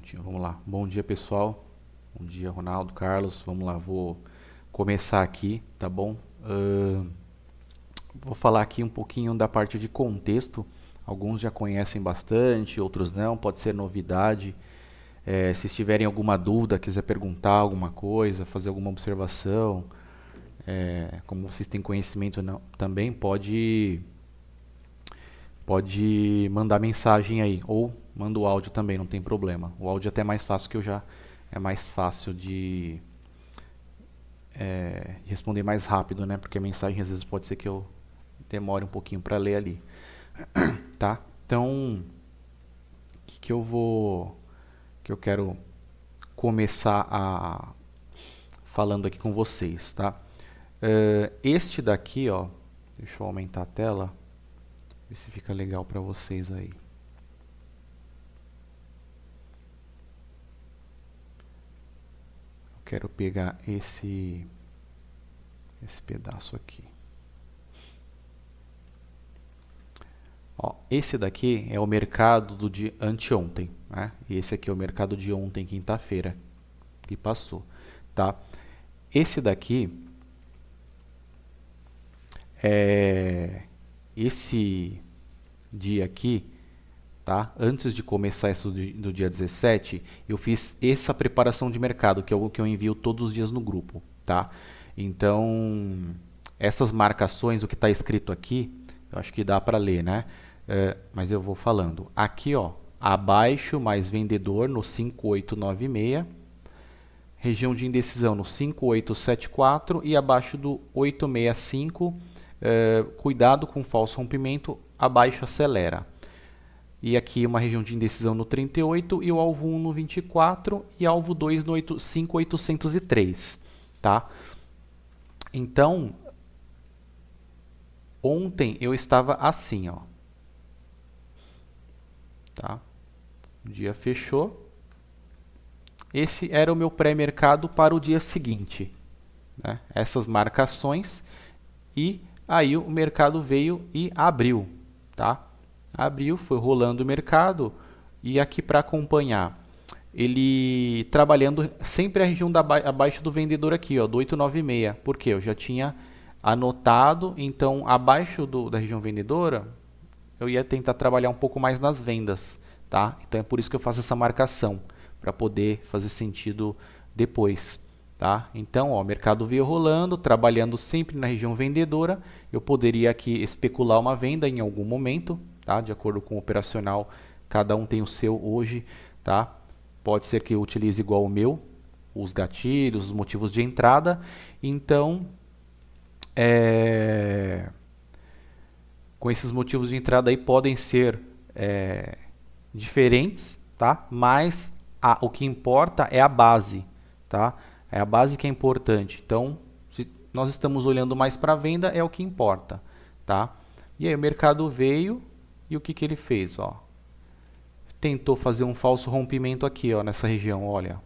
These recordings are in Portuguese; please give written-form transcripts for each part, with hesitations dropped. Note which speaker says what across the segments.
Speaker 1: minutinho, vamos lá. Bom dia, pessoal. Bom dia, Ronaldo, Carlos. Vamos lá, vou começar aqui, tá bom? Vou falar aqui um pouquinho da parte de contexto. Alguns já conhecem bastante, outros não, pode ser novidade. Se tiverem alguma dúvida, quiser perguntar alguma coisa, fazer alguma observação, como vocês têm conhecimento não, também pode mandar mensagem aí, ou manda o áudio também, não tem problema. O áudio é até mais fácil que eu já é mais fácil de responder mais rápido, né? Porque a mensagem às vezes pode ser que eu demore um pouquinho para ler ali, tá? Então, o que eu quero começar a falando aqui com vocês, tá? Este daqui, ó, deixa eu aumentar a tela, ver se fica legal para vocês aí. Eu quero pegar esse pedaço aqui. Ó, esse daqui é o mercado do dia anteontem, né? E esse aqui é o mercado de ontem, quinta-feira, que passou, tá? Esse daqui esse dia aqui, tá? Antes de começar isso do dia 17, eu fiz essa preparação de mercado, que é o que eu envio todos os dias no grupo, tá? Então, essas marcações, o que está escrito aqui, eu acho que dá para ler, né? Mas eu vou falando. Aqui, ó, abaixo mais vendedor no 5896, região de indecisão no 5874 e abaixo do 865, cuidado com falso rompimento, abaixo acelera. E aqui uma região de indecisão no 38 e o alvo 1 no 24 e alvo 2 no 5803, tá? Então, ontem eu estava assim, ó. Tá? O dia fechou. Esse era o meu pré-mercado para o dia seguinte, né? Essas marcações, e aí o mercado veio e abriu, tá? Abriu, foi rolando o mercado, e aqui para acompanhar, ele trabalhando sempre a região abaixo do vendedor aqui, ó, do 896, porque eu já tinha anotado, então abaixo da região vendedora, eu ia tentar trabalhar um pouco mais nas vendas, tá? Então é por isso que eu faço essa marcação, para poder fazer sentido depois, tá? Então, ó, o mercado veio rolando, trabalhando sempre na região vendedora, eu poderia aqui especular uma venda em algum momento, tá? De acordo com o operacional, cada um tem o seu hoje, tá? Pode ser que eu utilize igual o meu, os gatilhos, os motivos de entrada, então, com esses motivos de entrada aí podem ser diferentes, tá? Mas o que importa é a base, tá? É a base que é importante. Então, se nós estamos olhando mais para a venda, é o que importa, tá? E aí o mercado veio e o que que ele fez, ó? Tentou fazer um falso rompimento aqui, ó, nessa região, olha.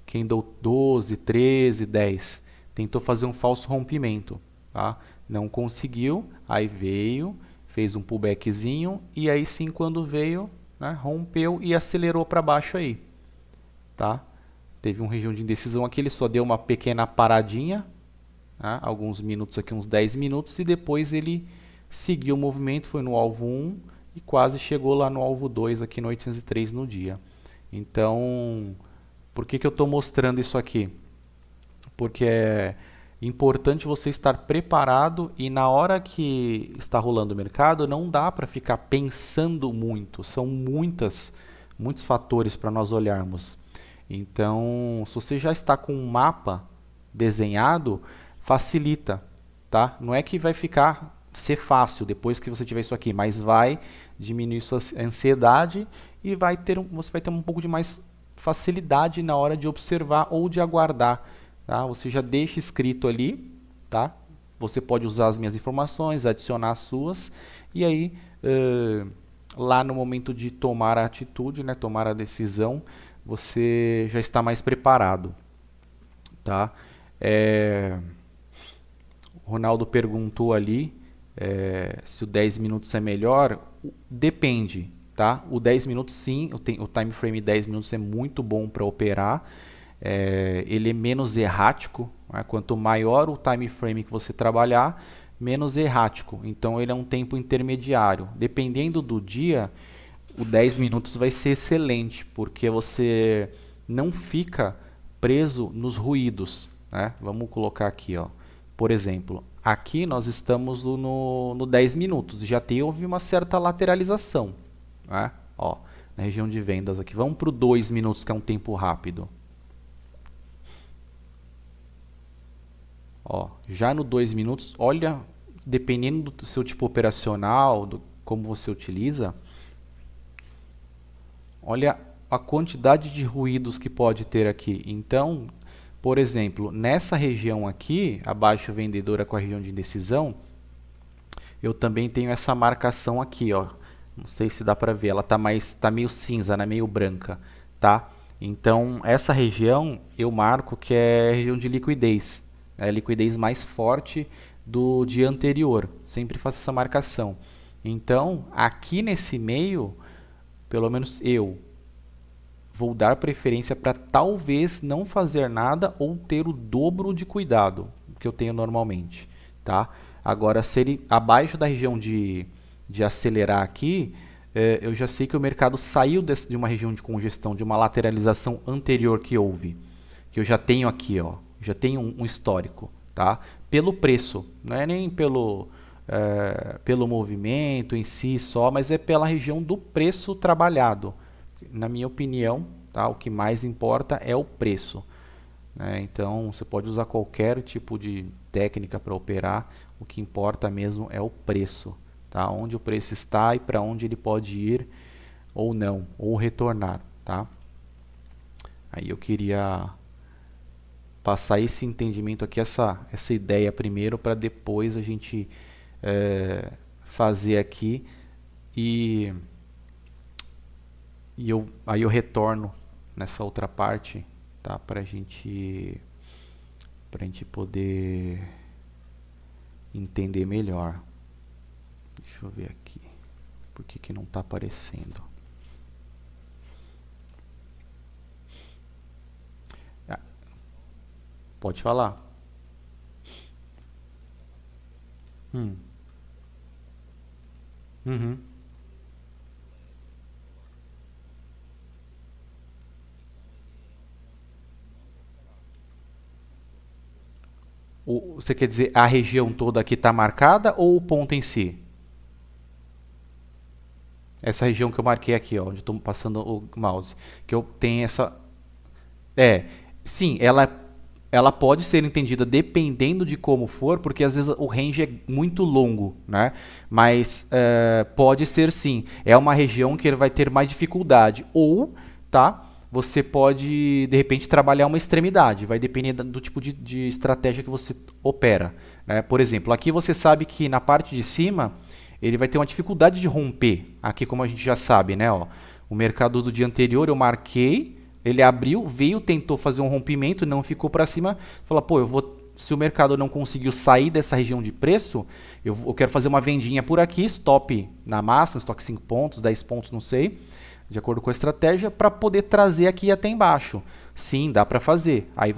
Speaker 1: Quem deu 12, 13, 10, tentou fazer um falso rompimento, tá? Não conseguiu, aí veio, fez um pullbackzinho e aí sim quando veio, né, rompeu e acelerou para baixo aí, tá? Teve uma região de indecisão aqui, ele só deu uma pequena paradinha, né, alguns minutos aqui, uns 10 minutos, e depois ele seguiu o movimento, foi no alvo 1 e quase chegou lá no alvo 2 aqui no 803 no dia. Então, por que que eu estou mostrando isso aqui? Porque é importante você estar preparado e na hora que está rolando o mercado, não dá para ficar pensando muito. São muitos fatores para nós olharmos. Então, se você já está com um mapa desenhado, facilita, tá? Não é que vai ser fácil depois que você tiver isso aqui, mas vai diminuir sua ansiedade e você vai ter um pouco de mais facilidade na hora de observar ou de aguardar, tá? Você já deixa escrito ali, tá? Você pode usar as minhas informações, adicionar as suas, e aí lá no momento de tomar a atitude, né, tomar a decisão, você já está mais preparado, tá? O Ronaldo perguntou ali se o 10 minutos é melhor. Depende, tá? O 10 minutos sim, o time frame 10 minutos é muito bom para operar. Ele é menos errático, né? Quanto maior o time frame que você trabalhar, menos errático. Então ele é um tempo intermediário. Dependendo do dia, o 10 minutos vai ser excelente, porque você não fica preso nos ruídos, né? Vamos colocar aqui, ó. Por exemplo, aqui nós estamos no 10 minutos, já houve uma certa lateralização, né? Ó, na região de vendas aqui. Vamos para o 2 minutos, que é um tempo rápido. Ó, já no 2 minutos, olha, dependendo do seu tipo operacional, do como você utiliza, olha a quantidade de ruídos que pode ter aqui. Então, por exemplo, nessa região aqui, abaixo vendedora com a região de indecisão, eu também tenho essa marcação aqui, ó. Não sei se dá para ver, ela tá meio cinza, né, meio branca, tá? Então, essa região eu marco que é a região de liquidez, é a liquidez mais forte do dia anterior. Sempre faço essa marcação. Então, aqui nesse meio, pelo menos eu vou dar preferência para talvez não fazer nada ou ter o dobro de cuidado que eu tenho normalmente, tá? Agora, se ele abaixo da região de acelerar aqui, eu já sei que o mercado saiu de uma região de congestão, de uma lateralização anterior que houve, que eu já tenho aqui, ó, já tenho um histórico, tá? Pelo preço, não é nem pelo movimento em si só, mas é pela região do preço trabalhado. Na minha opinião, tá? O que mais importa é o preço, né? Então, você pode usar qualquer tipo de técnica para operar, o que importa mesmo é o preço, tá? Onde o preço está e para onde ele pode ir ou não, ou retornar, tá? Aí eu queria passar esse entendimento aqui, essa ideia primeiro, para depois a gente fazer aqui aí eu retorno nessa outra parte, tá? Para a gente poder entender melhor. Deixa eu ver aqui. Por que não está aparecendo? Pode falar. Uhum. Você quer dizer a região toda aqui está marcada ou o ponto em si? Essa região que eu marquei aqui, ó, onde estou passando o mouse. Que eu tenho essa... sim, ela pode ser entendida dependendo de como for, porque às vezes o range é muito longo, né? Mas pode ser sim. É uma região que ele vai ter mais dificuldade. Ou, tá? Você pode, de repente, trabalhar uma extremidade. Vai depender do tipo de estratégia que você opera, né? Por exemplo, aqui você sabe que na parte de cima ele vai ter uma dificuldade de romper. Aqui, como a gente já sabe, né? Ó, o mercado do dia anterior eu marquei, ele abriu, veio, tentou fazer um rompimento, não ficou para cima. Fala, pô, se o mercado não conseguiu sair dessa região de preço, eu quero fazer uma vendinha por aqui, stop na máxima, stop 5 pontos, 10 pontos, não sei, de acordo com a estratégia, para poder trazer aqui até embaixo. Sim, dá para fazer. Aí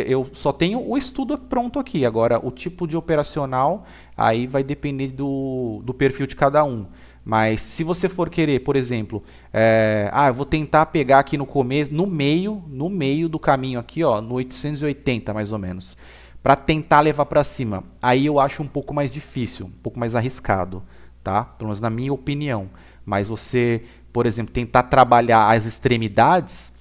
Speaker 1: eu só tenho o estudo pronto aqui. Agora, o tipo de operacional, aí vai depender do perfil de cada um. Mas se você for querer, por exemplo, eu vou tentar pegar aqui no começo, no meio do caminho aqui, ó, no 880 mais ou menos, para tentar levar para cima. Aí eu acho um pouco mais difícil, um pouco mais arriscado, tá? Pelo menos na minha opinião. Mas você, por exemplo, tentar trabalhar as extremidades,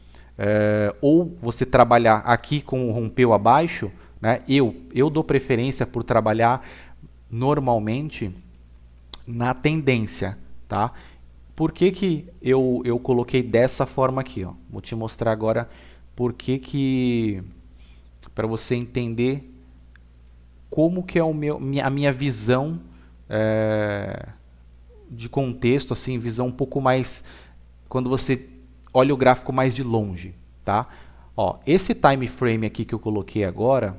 Speaker 1: ou você trabalhar aqui com o rompeu abaixo, né? Eu dou preferência por trabalhar normalmente na tendência, tá? Por que eu coloquei dessa forma aqui, ó? Vou te mostrar agora por que para você entender como que é a minha visão de contexto, assim, visão um pouco mais quando você olha o gráfico mais de longe, tá? Ó, esse time frame aqui que eu coloquei agora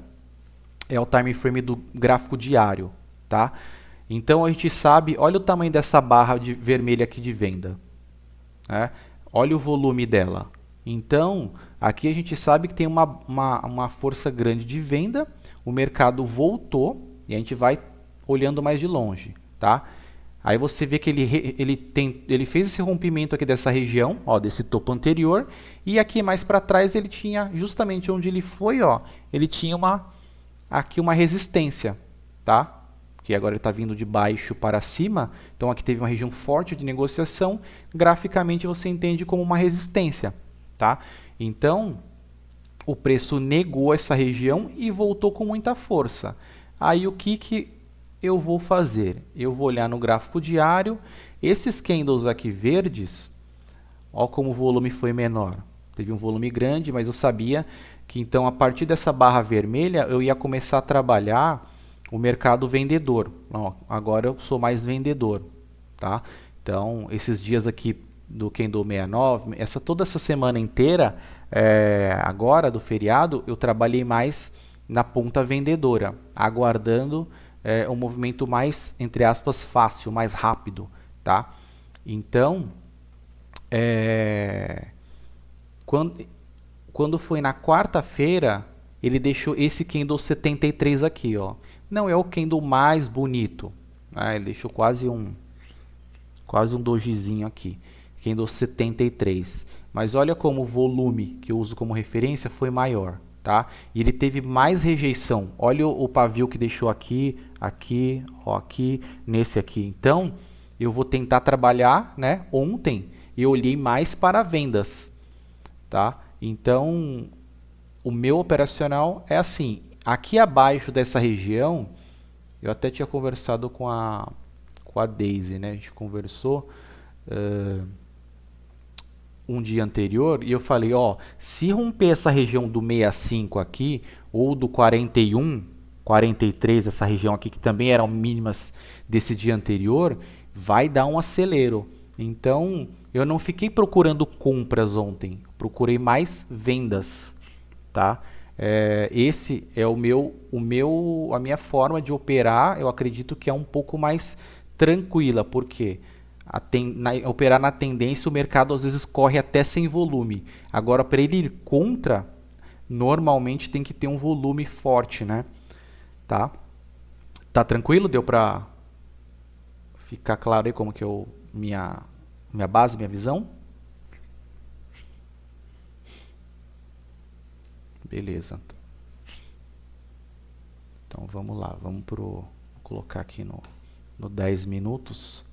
Speaker 1: é o time frame do gráfico diário, tá? Então a gente sabe, olha o tamanho dessa barra vermelha aqui de venda, né? Olha o volume dela. Então, aqui a gente sabe que tem uma força grande de venda, o mercado voltou e a gente vai olhando mais de longe, tá? Aí você vê que ele fez esse rompimento aqui dessa região, ó, desse topo anterior, e aqui mais para trás ele tinha, justamente onde ele foi, ó, ele tinha aqui uma resistência, tá? Que agora ele está vindo de baixo para cima, então aqui teve uma região forte de negociação, graficamente você entende como uma resistência, tá? Então, o preço negou essa região e voltou com muita força. Aí o que eu vou fazer? Eu vou olhar no gráfico diário, esses candles aqui verdes, ó como o volume foi menor. Teve um volume grande, mas eu sabia que então a partir dessa barra vermelha eu ia começar a trabalhar o mercado vendedor. Ó, agora eu sou mais vendedor, tá? Então, esses dias aqui do candle 69, toda essa semana inteira, agora do feriado, eu trabalhei mais na ponta vendedora, aguardando um movimento mais, entre aspas, fácil, mais rápido, tá? Então, quando foi na quarta-feira, ele deixou esse candle 73 aqui, ó. Não é o candle mais bonito, né? Ele deixou quase um dojizinho aqui, candle 73. Mas olha como o volume que eu uso como referência foi maior, tá? E ele teve mais rejeição. Olha o pavio que deixou aqui, aqui, ó, aqui, nesse aqui. Então, eu vou tentar trabalhar, né? Ontem eu olhei mais para vendas, tá? Então, o meu operacional é assim, aqui abaixo dessa região, eu até tinha conversado com a Daisy, né? A gente conversou um dia anterior e eu falei, ó, se romper essa região do 65 aqui, ou do 41, 43, essa região aqui, que também eram mínimas desse dia anterior, vai dar um acelero. Então, eu não fiquei procurando compras ontem, procurei mais vendas, tá? Esse é a minha forma de operar. Eu acredito que é um pouco mais tranquila, porque operar na tendência o mercado às vezes corre até sem volume. Agora, para ele ir contra, normalmente tem que ter um volume forte, né? Tá tranquilo? Deu para ficar claro aí como que minha base, minha visão? Beleza. Então vamos lá, vou colocar aqui no 10 minutos.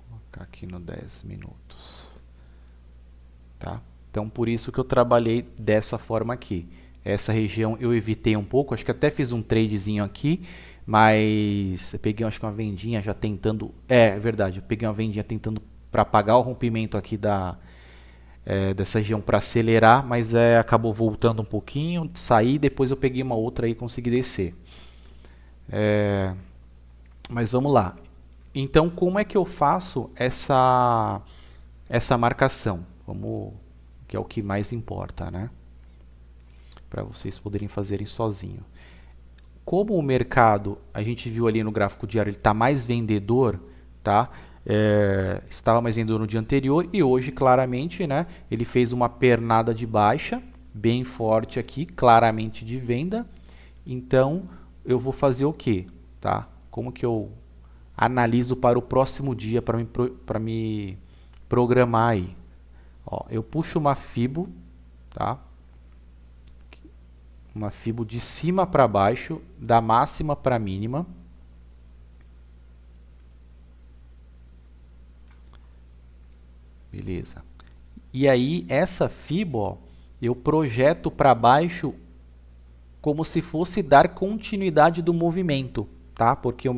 Speaker 1: Vou colocar aqui no 10 minutos. Tá? Então, por isso que eu trabalhei dessa forma aqui. Essa região eu evitei um pouco, acho que até fiz um tradezinho aqui, mas eu peguei, acho que uma vendinha já tentando... É verdade, eu peguei uma vendinha tentando para apagar o rompimento aqui dessa região para acelerar, mas acabou voltando um pouquinho, saí, depois eu peguei uma outra aí e consegui descer. Mas vamos lá. Então, como é que eu faço essa marcação? Que é o que mais importa, né? Para vocês poderem fazerem sozinho. Como o mercado, a gente viu ali no gráfico diário, ele está mais vendedor, tá? Estava mais vendedor no dia anterior e hoje, claramente, né? Ele fez uma pernada de baixa, bem forte aqui, claramente de venda. Então, eu vou fazer o quê? Tá? Como que eu analiso para o próximo dia para me programar aí? Ó, eu puxo uma Fibo, tá? Uma Fibo de cima para baixo, da máxima para a mínima. Beleza. E aí, essa Fibo, ó, eu projeto para baixo como se fosse dar continuidade do movimento, tá? Porque o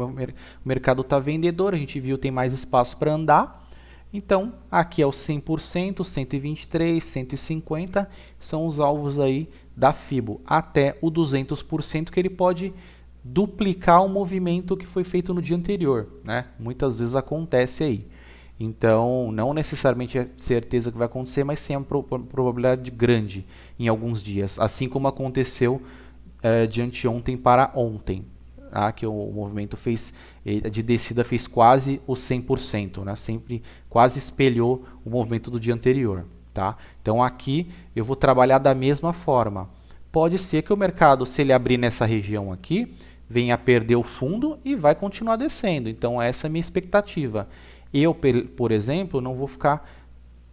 Speaker 1: mercado está vendedor, a gente viu tem mais espaço para andar. Então, aqui é o 100%, 123, 150, são os alvos aí da Fibo, até o 200% que ele pode duplicar o movimento que foi feito no dia anterior, né? Muitas vezes acontece aí. Então, não necessariamente é certeza que vai acontecer, mas sim é uma probabilidade grande em alguns dias, assim como aconteceu de anteontem para ontem, tá? Que o movimento de descida fez quase o 100%, né? Sempre quase espelhou o movimento do dia anterior. Tá? Então aqui eu vou trabalhar da mesma forma. Pode ser que o mercado, se ele abrir nessa região aqui, venha a perder o fundo e vai continuar descendo. Então essa é a minha expectativa. Eu, por exemplo, não vou ficar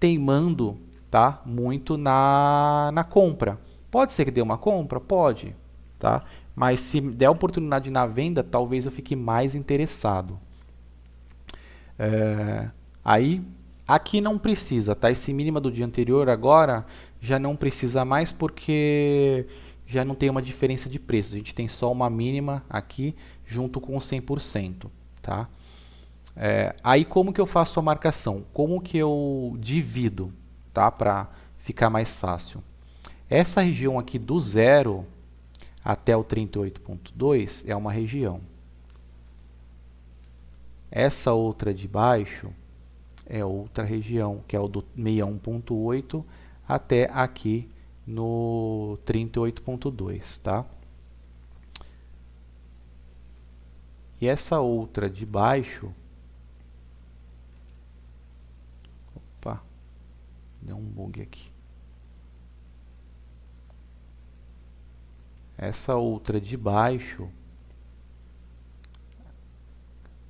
Speaker 1: teimando, tá, muito na compra. Pode ser que dê uma compra? Pode. Tá? Mas se der oportunidade na venda, talvez eu fique mais interessado. Aí, aqui não precisa, tá? Esse mínimo do dia anterior agora já não precisa mais porque já não tem uma diferença de preço. A gente tem só uma mínima aqui junto com o 100%, tá? Aí como que eu faço a marcação? Como que eu divido, tá? Para ficar mais fácil. Essa região aqui do 0 até o 38.2 é uma região. Essa outra de baixo é outra região, que é o do 61.8 até aqui no 38.2, tá? E essa outra de baixo, opa, deu um bug aqui. Essa outra de baixo,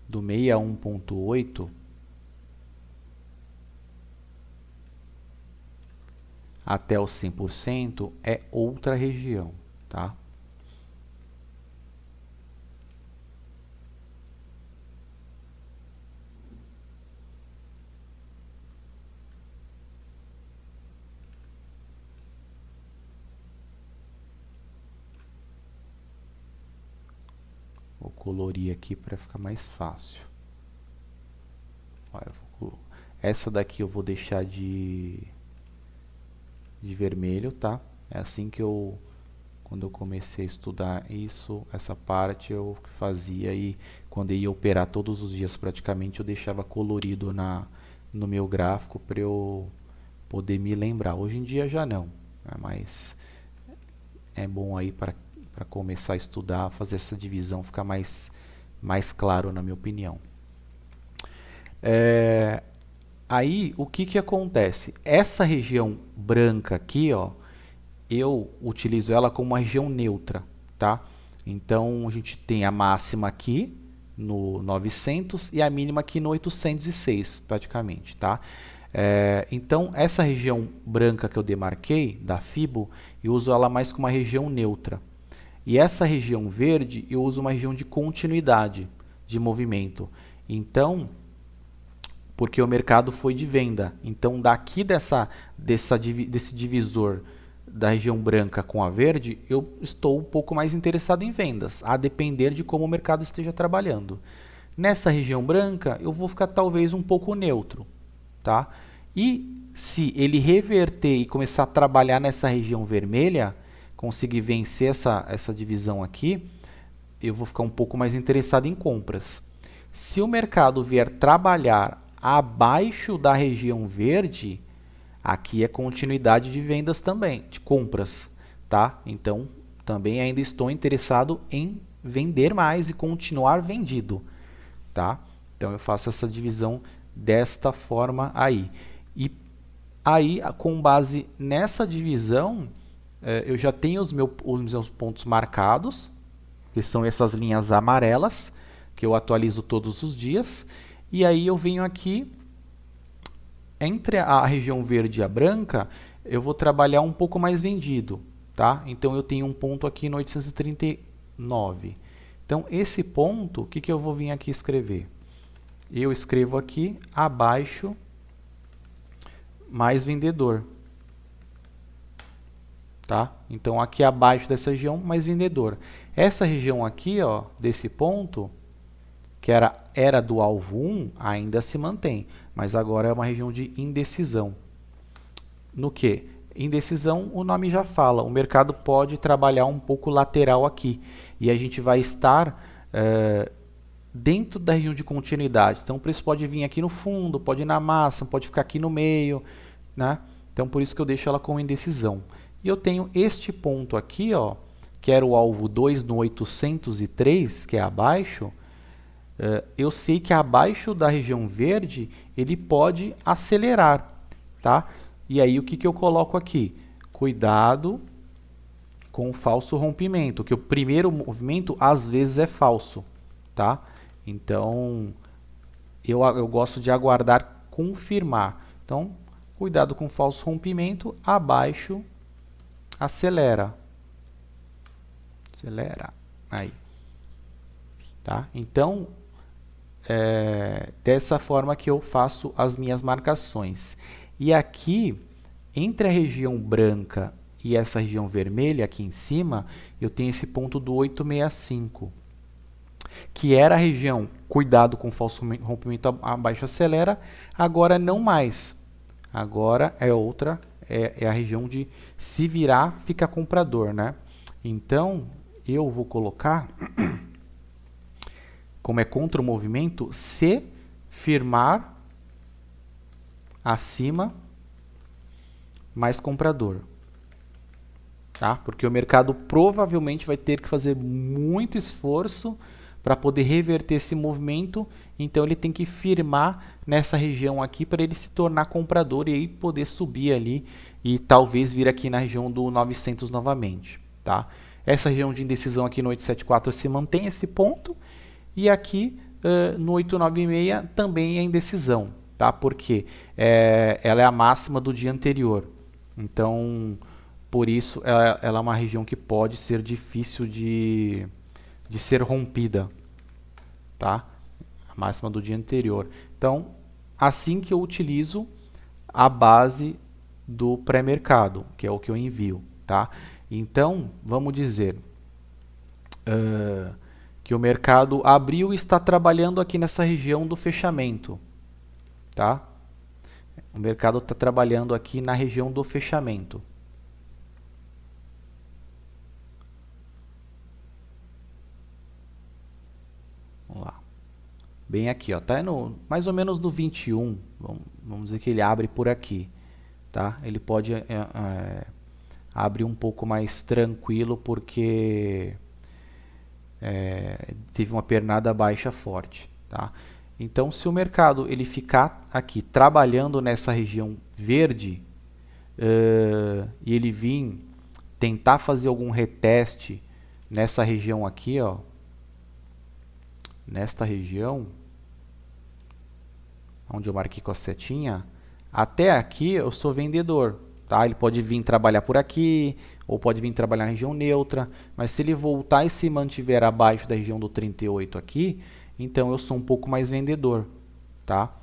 Speaker 1: do 61.8 até o 100% é outra região, tá? Vou colorir aqui para ficar mais fácil. Essa daqui eu vou deixar de vermelho, tá? É assim que quando eu comecei a estudar isso, essa parte eu fazia e quando eu ia operar todos os dias praticamente eu deixava colorido no meu gráfico para eu poder me lembrar. Hoje em dia já não, né? Mas é bom aí para começar a estudar, fazer essa divisão ficar mais claro na minha opinião. Aí o que acontece? Essa região branca aqui, ó, eu utilizo ela como uma região neutra, tá? Então a gente tem a máxima aqui no 900 e a mínima aqui no 806, praticamente, tá? Então essa região branca que eu demarquei da Fibo, eu uso ela mais como uma região neutra. E essa região verde eu uso uma região de continuidade de movimento. Então, porque o mercado foi de venda. Então, daqui desse divisor da região branca com a verde, eu estou um pouco mais interessado em vendas, a depender de como o mercado esteja trabalhando. Nessa região branca, eu vou ficar talvez um pouco neutro, tá? E se ele reverter e começar a trabalhar nessa região vermelha, conseguir vencer essa divisão aqui, eu vou ficar um pouco mais interessado em compras. Se o mercado vier trabalhar abaixo da região verde, aqui é continuidade de vendas também, de compras, tá? Então, também ainda estou interessado em vender mais e continuar vendido, tá? Então, eu faço essa divisão desta forma aí. E aí, com base nessa divisão, eu já tenho os meus pontos marcados, que são essas linhas amarelas, que eu atualizo todos os dias. E aí eu venho aqui, entre a região verde e a branca, eu vou trabalhar um pouco mais vendido, tá? Então eu tenho um ponto aqui no 839. Então esse ponto, o que eu vou vir aqui escrever? Eu escrevo aqui abaixo mais vendedor. Tá? Então aqui abaixo dessa região, mais vendedor. Essa região aqui, ó, desse ponto, que era do alvo 1, ainda se mantém, mas agora é uma região de indecisão. No que? Indecisão, o nome já fala, o mercado pode trabalhar um pouco lateral aqui. e a gente vai estar dentro da região de continuidade. Então o preço pode vir aqui no fundo, pode ir na máxima, pode ficar aqui no meio, né? Então por isso que eu deixo ela com indecisão. E eu tenho este ponto aqui, ó, que era o alvo 2 no 803, que é abaixo. Eu sei que abaixo da região verde ele pode acelerar, tá? E aí o que eu coloco aqui? Cuidado com o falso rompimento, que o primeiro movimento às vezes é falso, tá? Então eu gosto de aguardar confirmar. Então cuidado com o falso rompimento, abaixo acelera. Acelera. Aí. Tá? Então, dessa forma que eu faço as minhas marcações. E aqui, entre a região branca e essa região vermelha aqui em cima, eu tenho esse ponto do 865, que era a região, cuidado com o falso rompimento abaixo acelera, agora não mais. Agora é outra, é a região de se virar, fica comprador, né? Então, eu vou colocar, como é contra o movimento, se firmar acima, mais comprador. Tá? Porque o mercado provavelmente vai ter que fazer muito esforço para poder reverter esse movimento, então ele tem que firmar nessa região aqui para ele se tornar comprador e aí poder subir ali e talvez vir aqui na região do 900 novamente. Tá? Essa região de indecisão aqui no 874 se mantém esse ponto e aqui no 896 também é indecisão, tá? Porque ela é a máxima do dia anterior, então por isso ela é uma região que pode ser difícil de ser rompida, tá? A máxima do dia anterior. Então, assim que eu utilizo a base do pré-mercado, que é o que eu envio, tá? Então, vamos dizer que o mercado abriu e está trabalhando aqui nessa região do fechamento, tá? O mercado está trabalhando aqui na região do fechamento. Vamos lá. Bem aqui, ó, tá mais ou menos no 21, vamos dizer que ele abre por aqui, tá? Ele pode abrir um pouco mais tranquilo porque teve uma pernada baixa forte, tá? Então, se o mercado ele ficar aqui trabalhando nessa região verde e ele vir tentar fazer algum reteste nessa região aqui, ó, nesta região, onde eu marquei com a setinha, até aqui eu sou vendedor, tá? Ele pode vir trabalhar por aqui, ou pode vir trabalhar na região neutra, mas se ele voltar e se mantiver abaixo da região do 38 aqui, então eu sou um pouco mais vendedor, tá?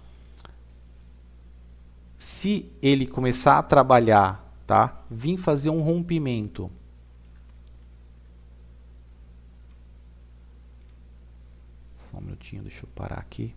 Speaker 1: Se ele começar a trabalhar, tá? Vir fazer um rompimento, só um minutinho, deixa eu parar aqui.